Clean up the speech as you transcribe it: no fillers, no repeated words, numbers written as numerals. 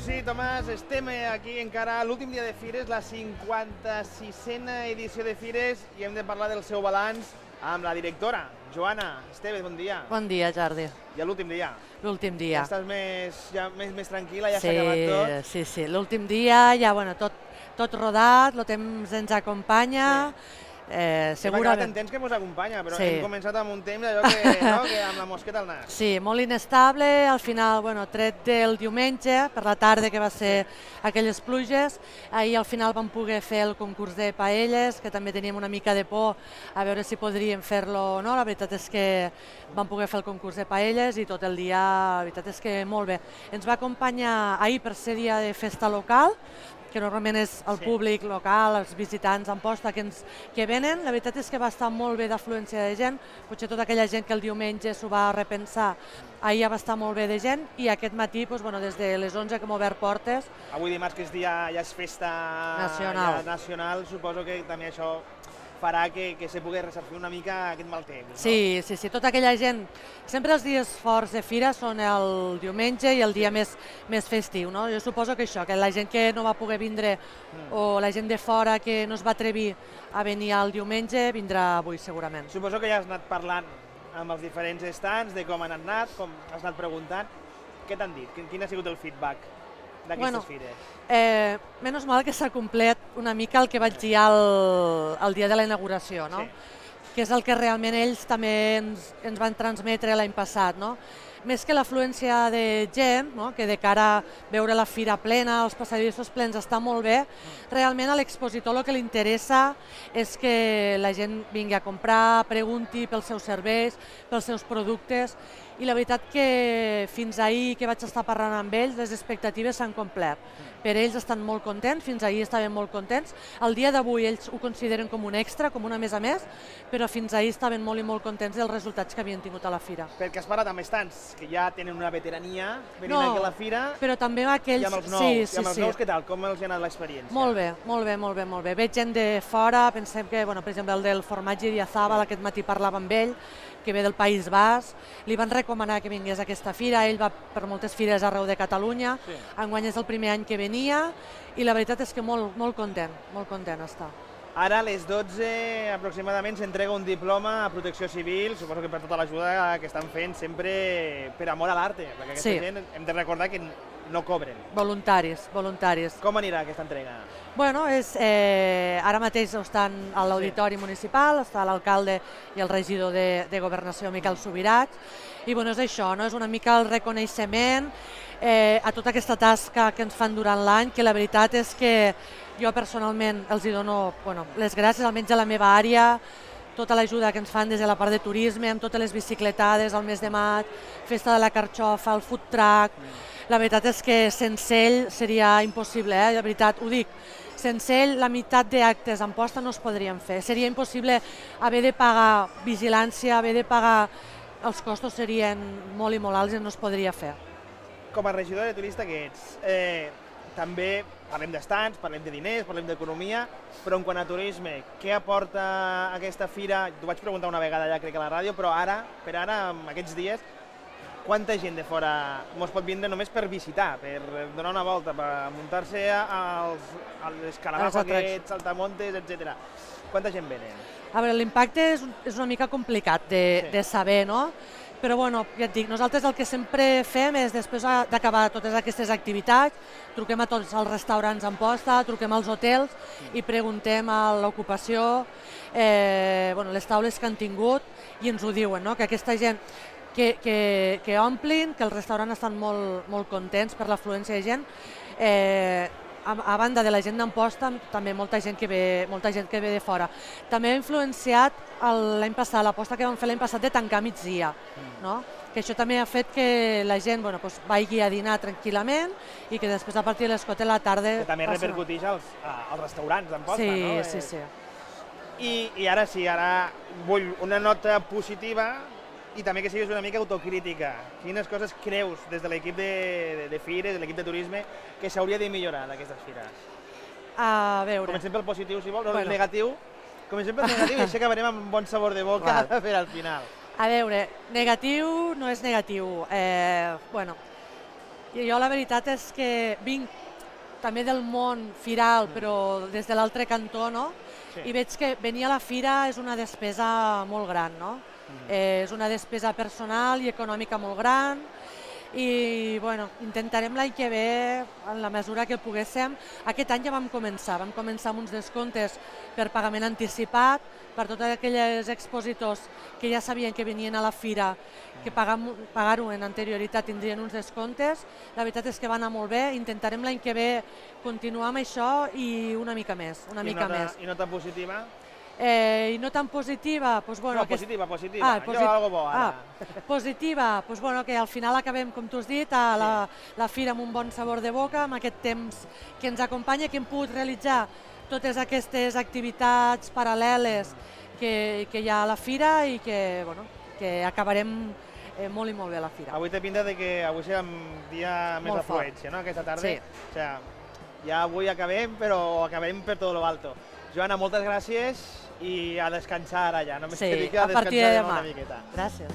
sí, Tomàs, estem aquí encara a l'últim dia de Fires, la 56a edició de Fires, i hem de parlar del seu balanç amb la directora, Joana Esteve, bon dia. Bon dia, Jordi. I l'últim dia. L'últim dia. Ja estàs més tranquil·la, ja s'ha acabat tot? Sí. L'últim dia ja, tot rodat, el temps ens acompanya. Hem acabat en temps que ens acompanya, però hem començat amb un temps allò que amb la mosqueta al nas. Sí, molt inestable, al final, tret del diumenge, per la tarda que va ser aquelles pluges, ahir al final vam poder fer el concurs de paelles, que també teníem una mica de por a veure si podríem fer-lo o no, la veritat és que vam poder fer el concurs de paelles i tot el dia, la veritat és que molt bé. Ens va acompanyar ahir per ser dia de festa local, que normalment és el públic local, els visitants d'Amposta que venen. La veritat és que va estar molt bé d'afluència de gent, potser tota aquella gent que el diumenge s'ho va repensar, ahir ja va estar molt bé de gent, i aquest matí, des de les 11 que hem obert portes. Avui dimarts, que ja és festa nacional, suposo que també això farà que se pugui ressarcir una mica aquest mal temps. Sí, tota aquella gent, sempre els dies forts de fira són el diumenge i el dia més festiu, no? Jo suposo que això, que la gent que no va poder vindre o la gent de fora que no es va atrevir a venir el diumenge vindrà avui segurament. Suposo que ja has anat parlant amb els diferents stands de com han anat, com has anat preguntant. Què t'han dit? Quin ha sigut el feedback d'aquestes fires? Menys mal que s'ha complet una mica el que vaig dir el dia de la inauguració, no? Que és el que realment ells també ens van transmetre l'any passat, no? Més que l'afluència de gent, que de cara a veure la fira plena, els passadissos plens, està molt bé, realment a l'expositor el que li interessa és que la gent vingui a comprar, pregunti pels seus serveis, pels seus productes, i la veritat que fins ahir que vaig estar parlant amb ells, les expectatives s'han complert. Per ells estan molt contents, fins ahir estaven molt contents. El dia d'avui ells ho consideren com un extra, com una més a més, però fins ahir estaven molt i molt contents dels resultats que havien tingut a la fira. Perquè has parlat amb estants que ja tenen una veterania venint aquí a la fira, però també aquells... I amb els nous, nous què tal? Com els ha anat l'experiència? Molt bé. Veig gent de fora, pensem que, per exemple, el del formatge Idiazábal, aquest matí parlava amb ell, que ve del País Basc, li van recomanar que vingués a aquesta fira, ell va per moltes fires arreu de Catalunya, enguany és el primer any que venia, i la veritat és que molt content està. Ara a les 12 aproximadament s'entrega un diploma a Protecció Civil, suposo que per tota l'ajuda que estan fent sempre per amor a l'arte, perquè aquesta gent hem de recordar que no cobren. Voluntaris. Com anirà aquesta entrega? Ara mateix estan a l'Auditori Municipal, està l'alcalde i el regidor de Governació, Miquel Subirats, i és això, és una mica el reconeixement a tota aquesta tasca que ens fan durant l'any, que la veritat és que jo personalment els dono les gràcies, almenys a la meva àrea, tota l'ajuda que ens fan des de la part de turisme, amb totes les bicicletades al mes de maig, festa de la carxofa, el food truck. La veritat és que sense ell seria impossible, la veritat, ho dic. Sense ell, la meitat d'actes a Amposta no es podrien fer. Seria impossible haver de pagar vigilància, haver de pagar... Els costos serien molt i molt alts i no es podria fer. Com a regidor de turista que ets, també parlem d'estants, parlem de diners, parlem d'economia, però en quant a turisme, què aporta aquesta fira? T'ho vaig preguntar una vegada ja, crec, a la ràdio, però ara, en aquests dies, quanta gent de fora mos pot vindre només per visitar, per donar una volta, per muntar-se a les caravanes, aquests, saltamontes, etc. Quanta gent venen? A veure, l'impacte és una mica complicat de saber, no? Però, ja et dic, nosaltres el que sempre fem és, després d'acabar totes aquestes activitats, truquem a tots els restaurants d'Amposta, truquem als hotels i preguntem a l'ocupació les taules que han tingut i ens ho diuen, que aquesta gent que omplin, que els restaurants estan molt contents per l'afluència de gent. A banda de la gent d'Amposta, també molta gent que ve de fora. També ha influenciat l'any passat, l'aposta que vam fer l'any passat de tancar migdia, que això també ha fet que la gent vagi a dinar tranquil·lament i que després a partir de les 4 de la tarda... Que també repercuteix als restaurants d'Amposta, no? Sí. I ara sí, ara vull una nota positiva i també que siguis una mica autocrítica. Quines coses creus des de l'equip de fires, de l'equip de turisme, que s'hauria de millorar d'aquestes fires? A veure... Comencem pel positiu, si vols, no el negatiu. Comencem pel negatiu i així acabarem amb un bon sabor de boca per al final. A veure, negatiu no és negatiu. I jo la veritat és que vinc també del món firal, però des de l'altre cantó, no? Sí. I veig que venir a la fira és una despesa molt gran, no? És una despesa personal i econòmica molt gran, i bueno, intentarem l'any que ve, en la mesura que poguéssim. Aquest any ja vam començar amb uns descomptes per pagament anticipat, per tots aquells expositors que ja sabien que venien a la fira, que pagar-ho en anterioritat tindrien uns descomptes. La veritat és que va anar molt bé, intentarem l'any que ve continuar amb això i una mica més, una mica més. I nota positiva? I no tan positiva, doncs bueno... No, positiva. Jo algo bo, ara. Positiva, doncs bueno, que al final acabem, com tu has dit, a la fira amb un bon sabor de boca, amb aquest temps que ens acompanya, que hem pogut realitzar totes aquestes activitats paral·leles que hi ha a la fira i que, bueno, que acabarem molt i molt bé a la fira. Avui té pinta que avui serà un dia més d'afluència, no?, aquesta tarda. Sí. O sigui, ja avui acabem, però acabem per tot lo alto. Joana, moltes gràcies i a descansar ara ja. Només Sí, que dic a partir de descansar demà. una miqueta. Gràcies.